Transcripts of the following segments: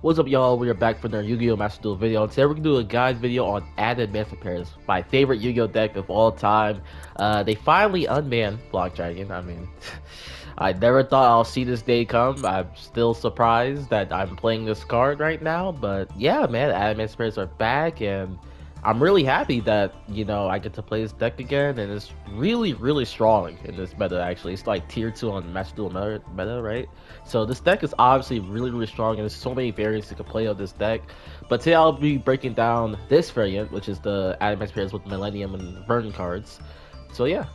What's up, y'all? We are back for another Yu-Gi-Oh! Master Duel video. And today we're gonna do a guide video on Adamancipator, my favorite Yu-Gi-Oh! deck of all time. They finally unbanned Block Dragon. I mean, I never thought I'll see this day come. I'm still surprised that I'm playing this card right now, but yeah, man, Adamancipators are back, and I'm really happy that, I get to play this deck again, and it's really, really strong in this meta, actually. It's like tier 2 on Master Duel meta, right? So this deck is obviously really, really strong, and there's so many variants you can play on this deck. But today I'll be breaking down this variant, which is the Adamancipator with Millennium and Vernon cards. So yeah.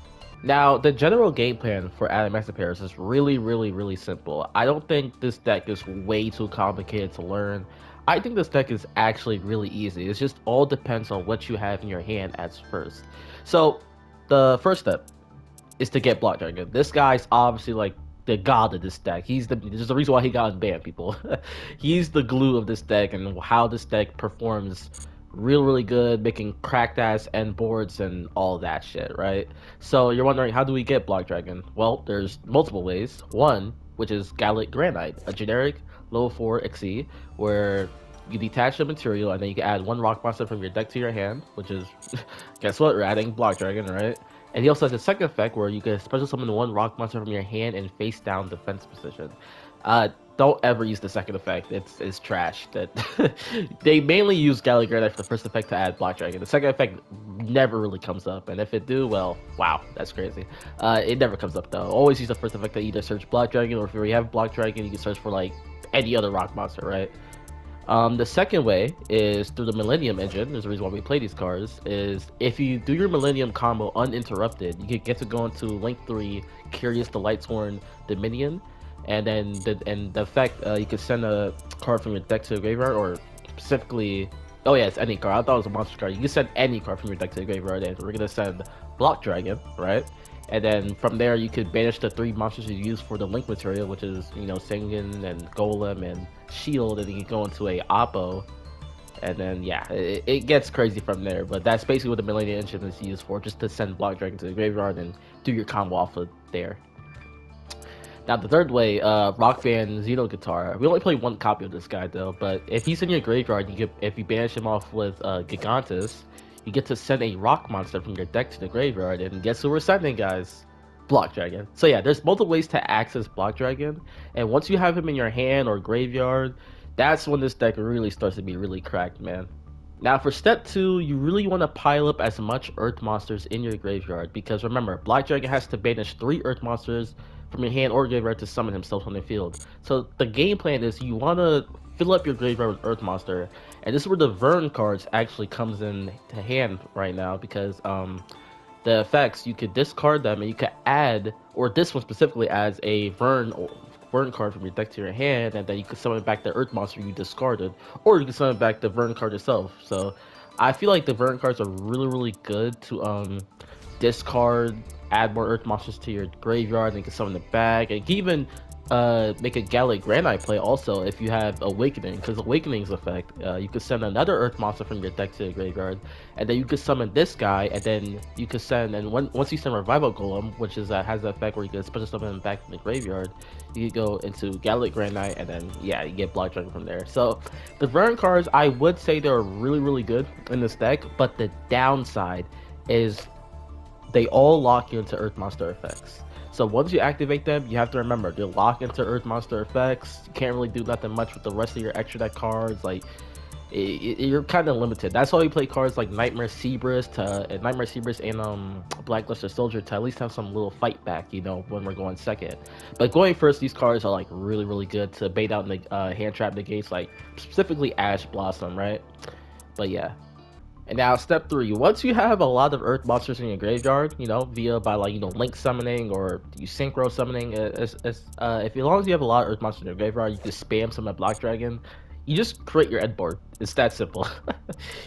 Now, the general game plan for Adamancipator is really, really, really simple. I don't think this deck is way too complicated to learn. I think this deck is actually really easy. It just all depends on what you have in your hand as first. So, the first step is to get Block Dragon. This guy's obviously like the god of this deck. There's the reason why he got unbanned, people. He's the glue of this deck and how this deck performs really good, making cracked ass end boards and all that shit, right? So you're wondering, how do we get Block Dragon? Well, there's multiple ways. One, which is Gallic Granite, a generic level 4 XE, where you detach the material and then you can add one rock monster from your deck to your hand, which is, guess what, we're adding Block Dragon, right? And he also has a second effect where you can special summon one rock monster from your hand in face down defense position. Don't ever use the second effect. It's trash. That they mainly use Gallic Granite for the first effect to add Block Dragon. The second effect never really comes up, and if it do, well, wow, that's crazy. It never comes up though. Always use the first effect to either search Block Dragon, or if you already have Block Dragon, you can search for like any other rock monster, right? The second way is through the Millennium engine. There's a reason why we play these cards. Is if you do your Millennium combo uninterrupted, you can get to go into Link 3, Curious the Lightsworn Dominion, and then the effect, you can send a card from your deck to the graveyard, or specifically, oh yeah, it's any card. I thought it was a monster card. You can send any card from your deck to the graveyard, and we're gonna send Block Dragon, right? And then from there, you could banish the 3 monsters you use for the link material, which is, Sengen and Golem and Shield, and you can go into a Oppo. And then, yeah, it gets crazy from there. But that's basically what the Millennium engine is used for, just to send Block Dragon to the graveyard and do your combo off of there. Now, the third way, Rock Band Xenoguitar. We only play one copy of this guy, though. But if he's in your graveyard, if you banish him off with Gigantes, you get to send a rock monster from your deck to the graveyard, and guess who we're sending, guys? Block Dragon. So yeah, there's multiple ways to access Block Dragon, and once you have him in your hand or graveyard, that's when this deck really starts to be really cracked, man. Now for step 2, you really want to pile up as much Earth monsters in your graveyard, because remember, Block Dragon has to banish 3 Earth monsters from your hand or graveyard to summon himself on the field. So the game plan is you want to fill up your graveyard with Earth monster, and this is where the Vern cards actually comes in to hand right now, because the effects, you could discard them and you could add, or this one specifically adds a Vern card from your deck to your hand, and then you can summon back the Earth monster you discarded, or you can summon back the Vern card itself. So I feel like the Vern cards are really good to discard, add more Earth monsters to your graveyard, and you can summon it back, and you can even make a Gallic Granite play also if you have Awakening, because Awakening's effect, you could send another Earth monster from your deck to the graveyard, and then you could summon this guy, and then you could send, and once you send Revival Golem, which is has the effect where you can special summon him back from the graveyard, you can go into Gallic Granite, and then yeah, you get Block Dragon from there. So the Vern cards, I would say they're really good in this deck, but the downside is they all lock you into Earth monster effects. So once you activate them, you have to remember, they lock into Earth monster effects. You can't really do nothing much with the rest of your extra deck cards. Like, you're kind of limited. That's why we play cards like Nightmare Seabrist and Blackluster Soldier to at least have some little fight back, when we're going second. But going first, these cards are like really good to bait out hand trap negates, like specifically Ash Blossom, right? But yeah. And now step 3, once you have a lot of Earth monsters in your graveyard, by link summoning or you synchro summoning, as long as you have a lot of Earth monsters in your graveyard, you can spam summon Block Dragon. You just create your end board. It's that simple.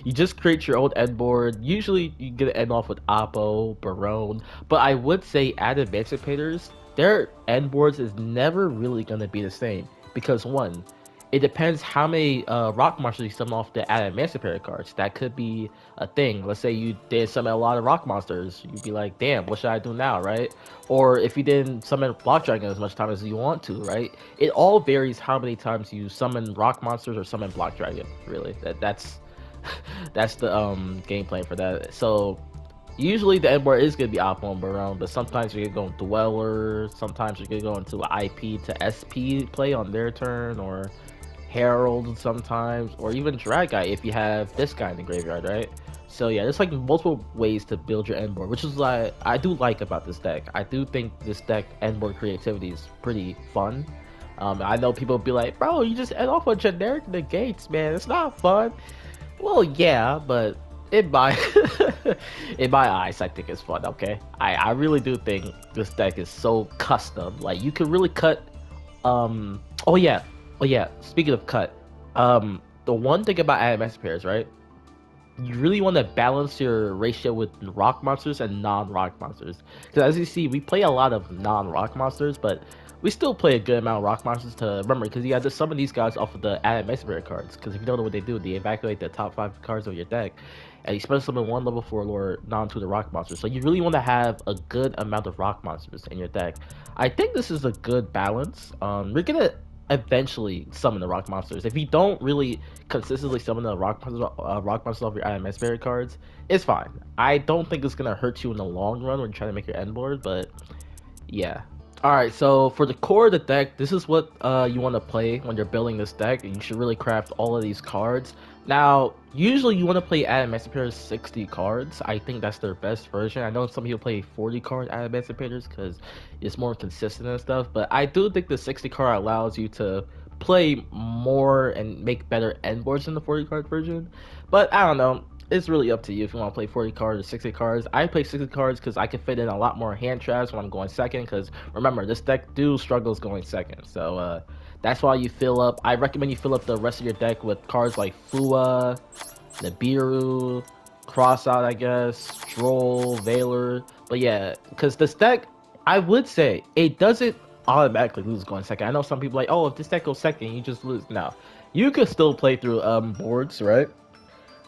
You just create your own end board. Usually you get to end off with Oppo, Barone, but I would say Adamancipators, their end boards is never really going to be the same, because one, it depends how many rock monsters you summon off the Adamancipator cards. That could be a thing. Let's say you did summon a lot of rock monsters. You'd be like, damn, what should I do now, right? Or if you didn't summon Block Dragon as much time as you want to, right? It all varies how many times you summon rock monsters or summon Block Dragon, really. That's that's the game plan for that. So usually the end board is gonna be optimal Barone, but sometimes you can go Dweller, sometimes you can go into an IP to SP play on their turn, or Herald sometimes, or even Drag Guy if you have this guy in the graveyard, right? So yeah, there's like multiple ways to build your end board, which is like I do like about this deck. I do think this deck end board creativity is pretty fun. I know people be like, bro, you just end off a generic negates, man. It's not fun. Well, yeah, but in my in my eyes, I think it's fun. Okay, I really do think this deck is so custom. Like you can really cut. Oh yeah, oh yeah. Speaking of cut, the one thing about Adamancipators, right? You really want to balance your ratio with rock monsters and non-rock monsters. Because as you see, we play a lot of non-rock monsters, but we still play a good amount of rock monsters to remember. Because you got to summon these guys off of the Adamancipator cards. Because if you don't know what they do, they evacuate the top 5 cards of your deck, and you special summon one level 4 lore non-tutor rock monster. So you really want to have a good amount of rock monsters in your deck. I think this is a good balance. We're gonna eventually summon the rock monsters. If you don't really consistently summon the rock monsters off your Adamancipator cards, it's fine. I don't think it's gonna hurt you in the long run when you're trying to make your end board, but yeah. Alright, so for the core of the deck, this is what you want to play when you're building this deck, and you should really craft all of these cards. Now, usually you want to play Adamancipator 60 cards. I think that's their best version. I know some people play 40 card Adamancipators because it's more consistent and stuff, but I do think the 60 card allows you to play more and make better end boards than the 40 card version. But I don't know, it's really up to you if you want to play 40 cards or 60 cards. I play 60 cards because I can fit in a lot more hand traps when I'm going second, because remember, this deck struggles going second. So that's why you fill up. I recommend you fill up the rest of your deck with cards like Fua, Nibiru, Crossout, I guess, Droll, Valor. But yeah, because this deck, I would say, it doesn't automatically lose going second. I know some people like, oh, if this deck goes second, you just lose. No, you can still play through boards, right?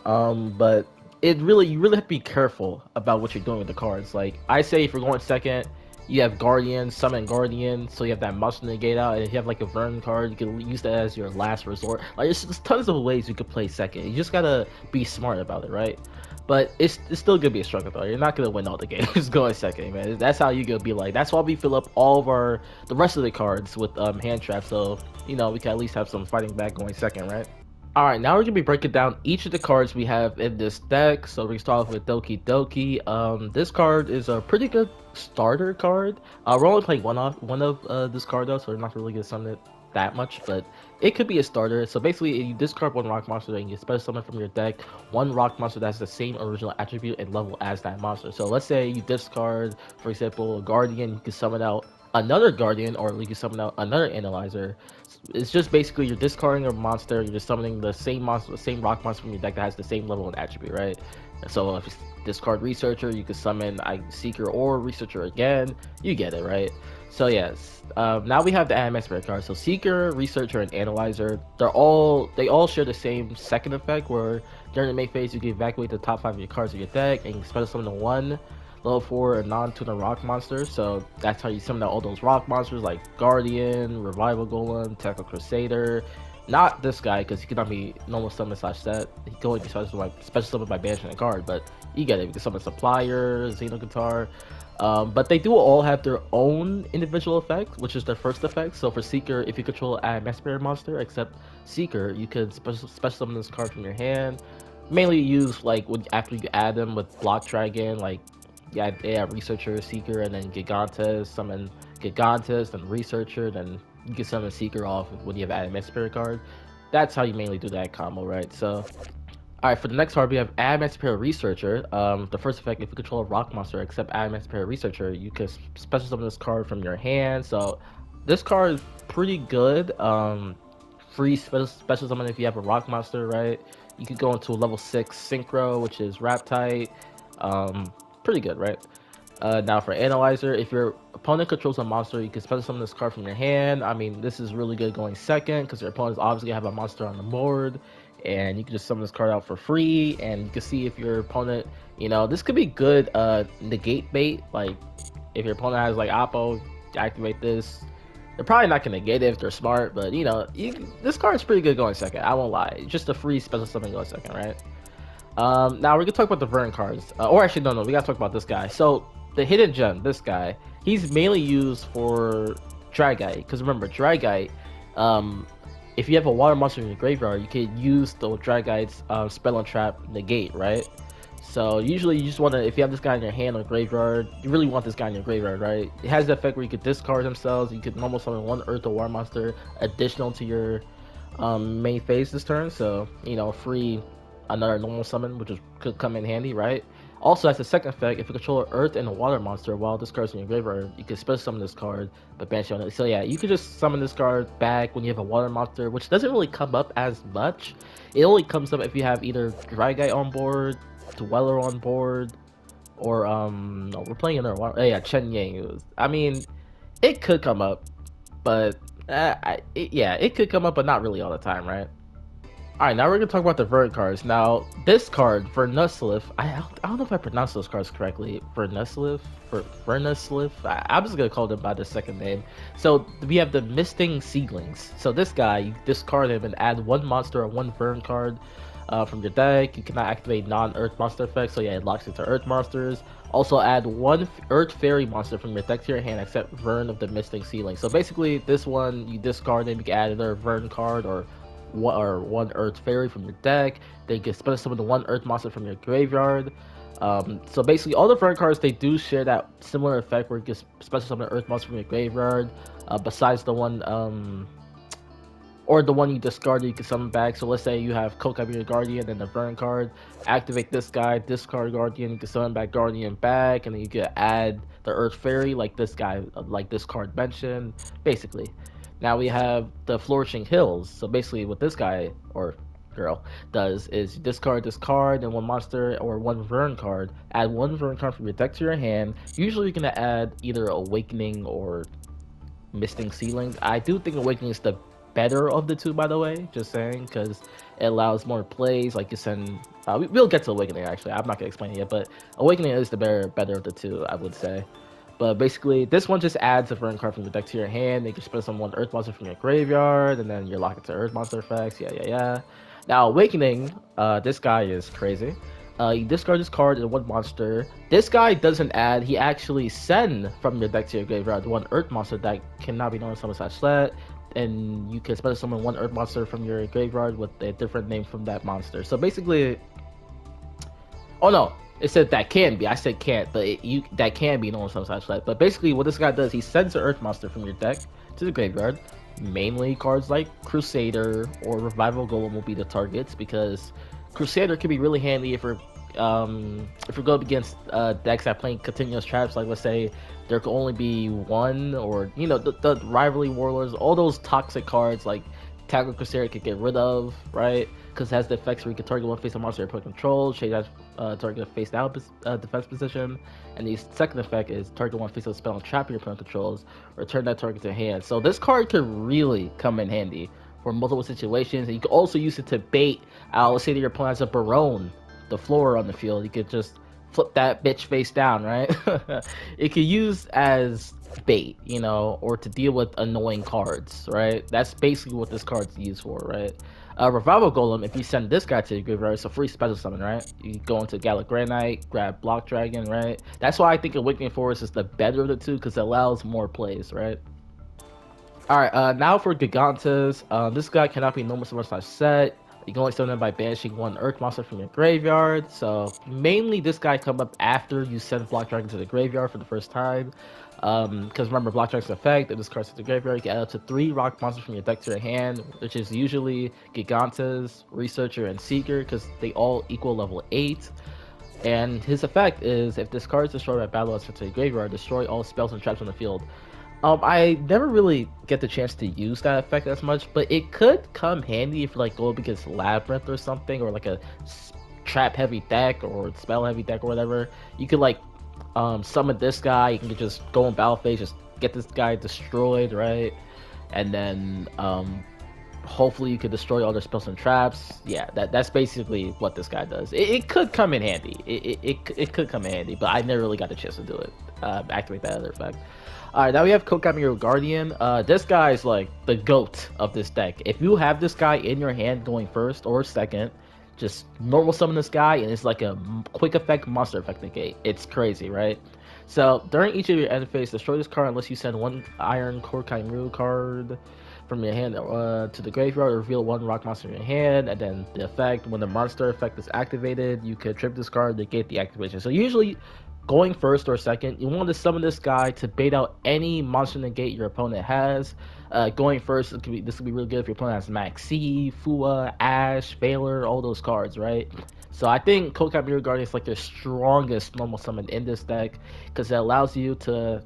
But you really have to be careful about what you're doing with the cards. Like I say, if you're going second, you have Guardian, summon Guardian, so you have that monster negate out, and if you have like a Vern card, you can use that as your last resort. Like there's tons of ways you could play second. You just gotta be smart about it, right? But it's still gonna be a struggle though. You're not gonna win all the games going second, man. That's how you gonna be like. That's why we fill up all of the rest of the cards with hand traps, so we can at least have some fighting back going second, right? Alright, now we're going to be breaking down each of the cards we have in this deck. So we're going to start off with Doki Doki. This card is a pretty good starter card. We're only playing one of this card though, so we're not really going to summon it that much, but it could be a starter. So basically, you discard one rock monster and you special summon from your deck one rock monster that has the same original attribute and level as that monster. So let's say you discard, for example, a Guardian, you can summon out another Guardian, or you can summon out another Analyzer. It's just basically you're discarding a monster, you're just summoning the same monster, the same rock monster from your deck that has the same level and attribute, right? So if you discard Researcher, you can summon Seeker or Researcher again. You get it, right? So yes, now we have the Adamancipator cards. So Seeker, Researcher, and Analyzer, they all share the same second effect, where during the main phase you can evacuate the top 5 of your cards of your deck, and you can special summon one level 4 non-tuner rock monster. So that's how you summon out all those rock monsters like Guardian, Revival Golem, Tackle Crusader. Not this guy, because he cannot be normal summon slash set. He can only be special summon by banishing a card, but you get it. You can summon Supplier, Xenoguitar. But they do all have their own individual effect, which is their first effect. So for Seeker, if you control a Maxx monster, except Seeker, you can special summon this card from your hand. Mainly used like after you add them with Block Dragon, like Researcher, Seeker, and then Gigantes. Summon Gigantes, then Researcher, then you can summon Seeker off when you have Adamancipator card. That's how you mainly do that combo, right? So, alright, for the next card, we have Adamancipator Researcher. The first effect, if you control a rock monster except Adamancipator Researcher, you can special summon this card from your hand. So, this card is pretty good. Free special summon if you have a rock monster, right? You could go into a level 6 Synchro, which is Raptite. Pretty good, right? Now for Analyzer, if your opponent controls a monster, you can special summon this card from your hand. I mean, this is really good going second because your opponent's obviously have a monster on the board, and you can just summon this card out for free. And you can see if your opponent, you know, this could be good negate bait. Like if your opponent has like Oppo, activate this. They're probably not gonna get it if they're smart, but you know, this card's pretty good going second. I won't lie, just a free special summon going second, right? Now we're gonna talk about the Vern cards, or actually no, we gotta talk about this guy. So the hidden gem, this guy, he's mainly used for Dragite, because remember Dragite, if you have a water monster in your graveyard, you can use the Dragite's spell and trap negate, right? So usually you just want to, if you have this guy in your hand or graveyard, you really want this guy in your graveyard, right? It has the effect where you could discard themselves, you could normal summon one earth or water monster additional to your main phase this turn, so you know, free another normal summon, which could come in handy, right? Also, as a second effect, if you control an earth and a water monster while this card's in your graveyard, you can special summon this card, but banish it on it. So yeah, you can just summon this card back when you have a water monster, which doesn't really come up as much. It only comes up if you have either Dragite on board, Dweller on board, or no, we're playing another one. Oh, yeah, Chen Yang. I mean, it could come up, but yeah, it could come up, but not really all the time, right? Alright, now we're gonna talk about the Vern cards. Now, this card, Vernusylph, I don't know if I pronounced those cards correctly. Vernusylph? I'm just gonna call them by the second name. So, we have the Misting Seedlings. So, this guy, you discard him and add one monster or one Vern card from your deck. You cannot activate non-Earth monster effects, so yeah, it locks into Earth monsters. Also, add one Earth Fairy monster from your deck to your hand except Vern of the Misting Seedling. So, basically, this one, you discard him, you can add another Vern card or one Earth Fairy from your deck. They can special summon the one Earth monster from your graveyard. So basically, all the Vern cards, they do share that similar effect where you can special summon an Earth monster from your graveyard. Besides the one, or the one you discarded, you can summon back. So let's say you have Koa Meiru Guardian and the Vern card. Activate this guy, discard Guardian, you can summon back Guardian back, and then you can add the Earth Fairy like this guy, like this card mentioned, basically. Now we have the Flourishing Hills. So basically what this guy or girl does is you discard this card and one monster or one Vern card. Add one Vern card from your deck to your hand. Usually you're going to add either Awakening or Misting Seedlings. I do think Awakening is the better of the two, by the way. Just saying, because it allows more plays. Like you send... we'll get to Awakening, actually. I'm not going to explain it yet, but Awakening is the better of the two, I would say. But basically, this one just adds a Vern card from your deck to your hand. You can spend some one Earth monster from your graveyard, and then you're locked into Earth monster effects. Yeah. Now, Awakening, this guy is crazy. You discard this card and one monster. This guy doesn't add. He actually send from your deck to your graveyard one Earth monster that cannot be known as summon/let, and you can special summon one Earth monster from your graveyard with a different name from that monster. So basically, oh no. It said that can be. I said can't, but that can be known summon/let. But basically, what this guy does, he sends an Earth monster from your deck to the graveyard. Mainly cards like Crusader or Revival Golem will be the targets, because Crusader can be really handy if we're going up against decks that playing continuous traps. Like let's say there could only be one, or you know, the rivalry warlords, all those toxic cards like Tackle Crusader could get rid of, right? Because it has the effects where you can target one face of monster your opponent controls, change that target face down defense position, and the second effect is target one face of spell and trap your opponent controls, return that target to hand. So this card could really come in handy for multiple situations, and you can also use it to bait out. Let's say that your opponent has a Barone, the floor on the field, you could just flip that bitch face down, right? It could use as bait, you know, or to deal with annoying cards, right? That's basically what this card's used for, right? Revival Golem, if you send this guy to your graveyard, it's a free special summon, right? You go into Gallic Granite, grab Block Dragon, right? That's why I think Awakening Forest is the better of the two, because it allows more plays, right? Alright, now for Gigantes. This guy cannot be normal summon/set. You can only summon him by banishing one Earth monster from your graveyard. So mainly this guy come up after you send Block Dragon to the graveyard for the first time. Because remember, Block Dragon's effect, if this card's to the graveyard, you can add up to 3 rock monsters from your deck to your hand, which is usually Gigantes, Researcher, and Seeker, because they all equal level 8. And his effect is, if this card is destroyed by battle to your graveyard, destroy all spells and traps on the field. I never really get the chance to use that effect as much, but it could come handy if you like go up against Labyrinth or something, or like a trap heavy deck or spell heavy deck or whatever. You could like summon this guy. You can just go in battle phase, just get this guy destroyed, right? And then hopefully you could destroy all their spells and traps. Yeah, that's basically what this guy does. It could come in handy. It could come in handy, but I never really got a chance to do it. Activate that other effect. Alright, now we have Koa Meiru Guardian. This guy is like the GOAT of this deck. If you have this guy in your hand going first or second, just normal summon this guy and it's like a quick effect monster effect negate. It's crazy, right? So during each of your end phase, destroy this card unless you send one Iron Koa Meiru card from your hand to the graveyard, or reveal one rock monster in your hand. And then the effect, when the monster effect is activated, you could trip this card to negate the activation. So usually going first or second, you want to summon this guy to bait out any monster negate your opponent has. Going first, this could be really good if your opponent has Maxx C, Fua, Ash, Baylor, all those cards, right? So I think Koa Meiru Guardian is like the strongest normal summon in this deck, because it allows you to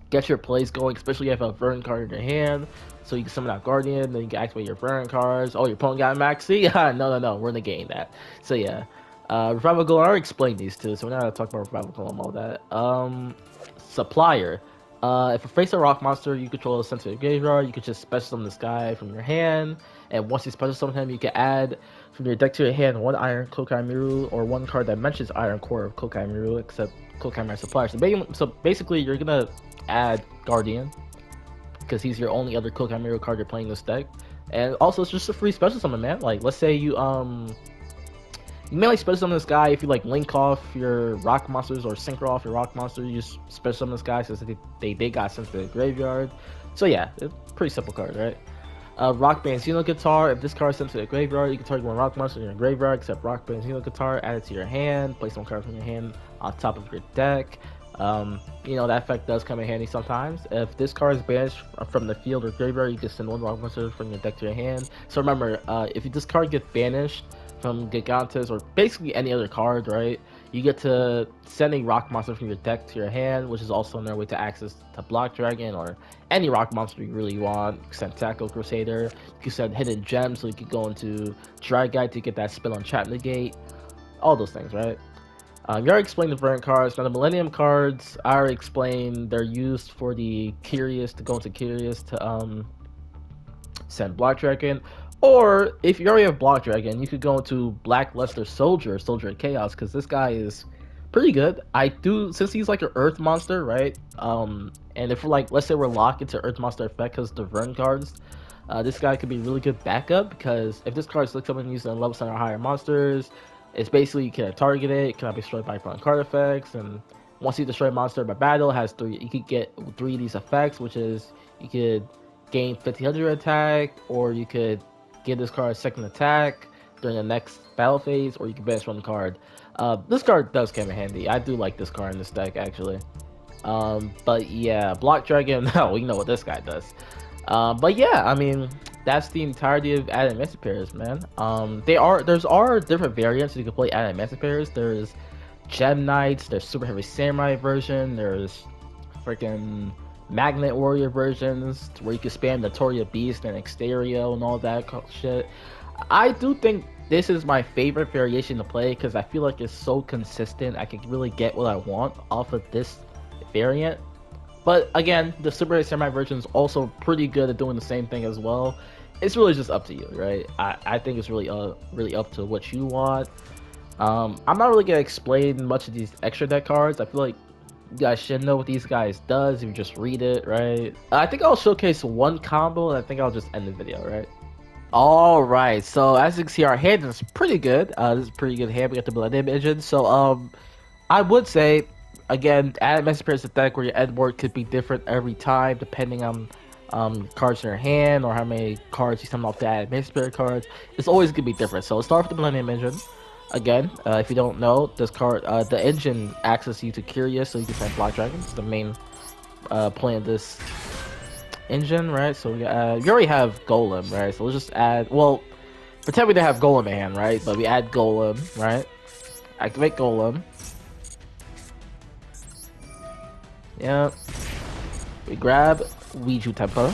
get your plays going, especially if you have a Vern card in your hand. So you can summon out Guardian, then you can activate your Vern cards. Oh, your opponent got Maxx C? no, we're negating that. So yeah. Revival Golem, I already explained these two, so we're not gonna talk about Revival Golem, all that. Supplier. If a face a rock monster you control is sent to the graveyard, you could just special summon this guy from your hand, and once you special summon him, you can add from your deck to your hand one Iron Koa Meiru or one card that mentions Iron Core of Koa Meiru, except Koa Meiru Supplier. So basically, you're gonna add Guardian, because he's your only other Koa Meiru card you're playing this deck, and also it's just a free special summon, man. Like, let's say you mainly special summon this guy if you like link off your rock monsters or synchro off your rock monster. You just special summon this guy since they got sent to the graveyard. So yeah, it's a pretty simple card, right? Rock Band Xenoguitar. If this card is sent to the graveyard, you can target one rock monster in your graveyard except Rock Band Xenoguitar. Add it to your hand. Place one card from your hand on top of your deck. You know, that effect does come in handy sometimes. If this card is banished from the field or graveyard, you can send one rock monster from your deck to your hand. So remember, if this card gets banished from Gigantes or basically any other card, right, you get to send a rock monster from your deck to your hand, which is also another way to access to Block Dragon or any rock monster you really want. You can send Tackle Crusader, you can send Hidden Gems, so you can go into Dry Guide to get that spell on Chat Negate, all those things, right? You already explained the variant cards. Now the Millennium cards, I already explained, they're used for the Curious, to go into Curious to send Block Dragon. Or if you already have Block Dragon, you could go into Blackluster Soldier of Chaos, because this guy is pretty good. Since he's like an Earth monster, right? And if we're like, let's say we're locked into Earth monster effect because the Vern cards, this guy could be really good backup, because if this card is looks up and used on level 7 or higher monsters, it's basically you can target it cannot be destroyed by opponent card effects, and once you destroy a monster by battle, has 3. You could get 3 of these effects, which is you could gain 1500 attack, or you could give this card a second attack during the next battle phase, or you can banish one card. This card does come in handy. I do like this card in this deck, actually. But yeah, Block Dragon, no, we know what this guy does. But yeah, I mean, that's the entirety of Adamancipators, man. There's different variants you can play Adamancipators. There's Gem Knights, there's Super Heavy Samurai version, there's freaking Magnet Warrior versions where you can spam Notoria Beast and Exterio and all that shit. I do think this is my favorite variation to play, because I feel like it's so consistent. I can really get what I want off of this variant. But again, the Super Heavy Samurai version is also pretty good at doing the same thing as well. It's really just up to you, right? I think it's really up to what you want. I'm not really gonna explain much of these extra deck cards. I feel like you guys should know what these guys does if you just read it, right? I think I'll showcase one combo, and I think I'll just end the video, right? All right, so as you can see, our hand is pretty good. This is a pretty good hand. We got the Millennium engine. So I would say, again, Adamancipator is a deck where your end board could be different every time depending on cards in your hand or how many cards you summon off the Adamancipator cards. It's always gonna be different. So let's start with the Millennium engine. Again, if you don't know, this card, the engine accesses you to Curious, so you can send Block Dragon. It's the main play of this engine, right? So we already have Golem, right? So let's just add, well, pretend we didn't have Golem in hand, right? But we add Golem, right? Activate Golem. Yeah. We grab Wedju Tempo.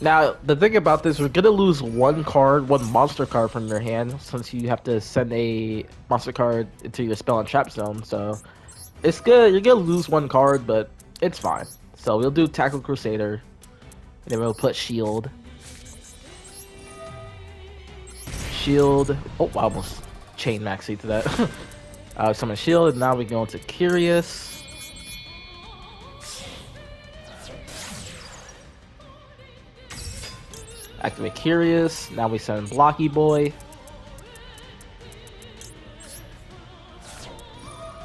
Now, the thing about this, we're gonna lose one monster card from your hand, since you have to send a monster card into your spell and trap zone. So it's good. You're gonna lose one card, but it's fine. So we'll do Tackle Crusader, and then we'll put Shield. Shield. Oh, I almost chain Maxx C to that. Summon Shield, and now we go into Curious. Activate Curious. Now we send Blocky Boy.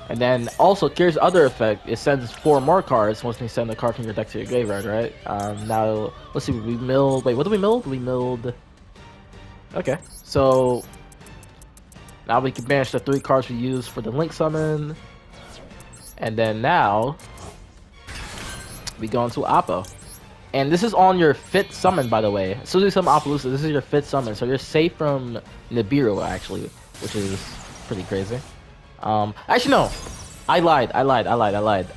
And then also Curious' other effect, it sends 4 more cards once we send the card from your deck to your graveyard, right? Now let's see, we milled. Wait, what did we milled? We milled. Okay, so now we can banish the 3 cards we used for the Link summon. And then now we go into Oppo. And this is on your 5th summon, by the way. As soon as you summon Appaloosa, this is your 5th summon. So you're safe from Nibiru, actually, which is pretty crazy. Actually, no. I lied.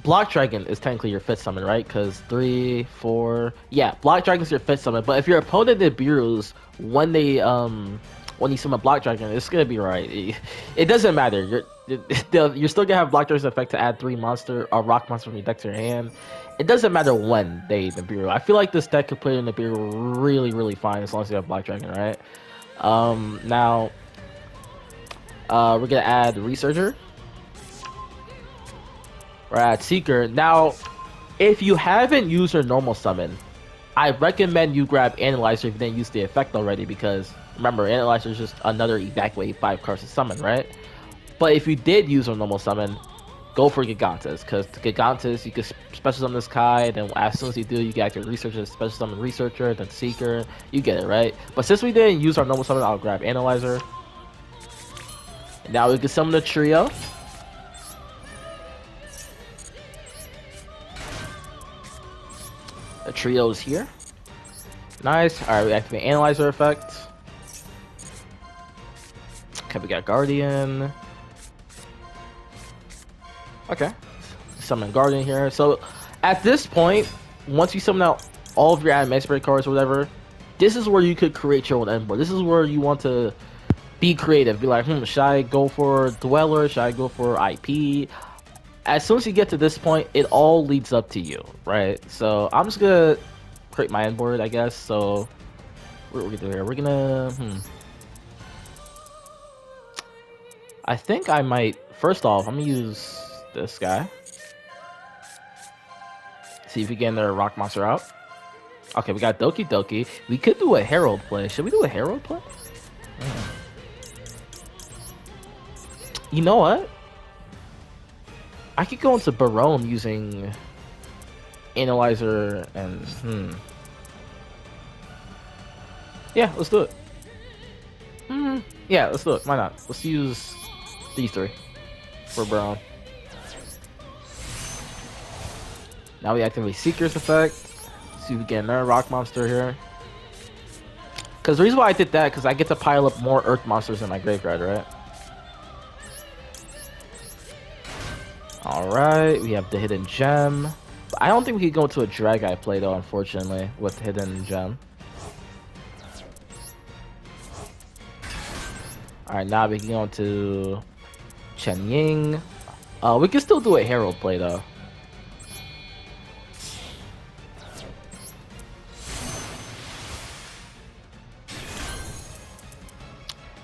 Block Dragon is technically your 5th summon, right? Because 3, 4... Yeah, Block Dragon is your 5th summon. But if your opponent Nibiru's, when you summon Block Dragon, it's going to be right. It doesn't matter. You're still going to have Block Dragon's effect to add 3 rock monsters from your deck to your hand. It doesn't matter when they Nibiru. I feel like this deck could play Nibiru really, really fine as long as you have Black Dragon, right? Now, we're gonna add Researcher. We're add Seeker. Now, if you haven't used your normal summon, I recommend you grab Analyzer if you didn't use the effect already, because remember, Analyzer is just another evacuate 5 cards to summon, right? But if you did use a normal summon, go for Gigantes, because Gigantes, you can special summon this Kai, then as soon as you do, you get your Researcher, special summon Researcher, then Seeker, you get it, right? But since we didn't use our normal summon, I'll grab Analyzer. Now we can summon the trio. The trio is here. Nice. Alright, we activate Analyzer effect. Okay, we got Guardian. Okay. Summon Guardian here. So at this point, once you summon out all of your Adamancipator cards or whatever, this is where you could create your own end board. This is where you want to be creative. Be like, should I go for Dweller? Should I go for IP? As soon as you get to this point, it all leads up to you, right? So I'm just gonna create my end board, I guess. So what are we gonna do here? We're gonna I think I might, first off, I'm gonna use this guy. See if we get another rock monster out. Okay, we got Doki Doki. We could do a Herald play. Should we do a Herald play? You know what? I could go into Barone using Analyzer and yeah, let's do it. Yeah, let's do it. Why not? Let's use these 3 for Barone. Now we activate Seeker's effect. See if we get another rock monster here. Because the reason why I did that, because I get to pile up more earth monsters in my graveyard, right? Alright, we have the Hidden Gem. I don't think we could go into a Drag-Eye play though, unfortunately, with Hidden Gem. Alright, now we can go into Chen Ying. We can still do a Herald play though.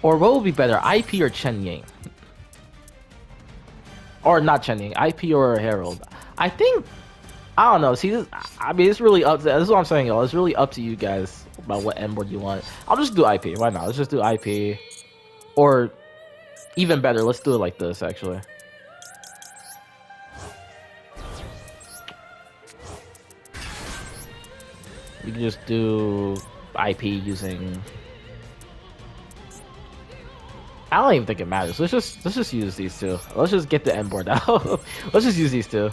Or what would be better, IP or Chen Ying? Or not Chen Ying, IP or Herald? I think, I don't know. See, this, I mean, it's really up to, this is what I'm saying, y'all. It's really up to you guys about what end board you want. I'll just do IP. Why not? Let's just do IP. Or even better, let's do it like this, actually. We can just do IP using... I don't even think it matters. Let's just use these 2. Let's just get the end board out. Let's just use these 2.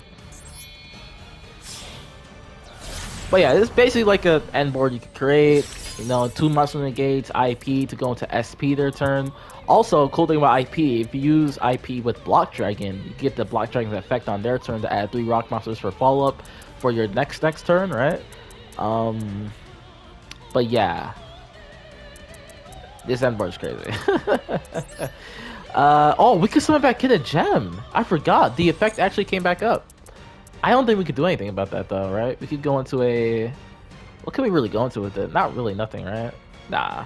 But yeah, it's basically like a end board you can create. You know, 2 monster negates, IP to go into SP their turn. Also, cool thing about IP, if you use IP with Block Dragon, you get the Block Dragon's effect on their turn to add 3 rock monsters for follow-up for your next turn, right? But yeah, this end board is crazy. Oh, we could summon back in a gem. I forgot. The effect actually came back up. I don't think we could do anything about that though, right? We could go into a... What can we really go into with it? Not really nothing, right? Nah.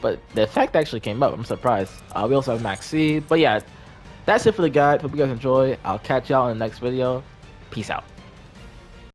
But the effect actually came up. I'm surprised. We also have Maxx C. But yeah, that's it for the guide. Hope you guys enjoy. I'll catch y'all in the next video. Peace out.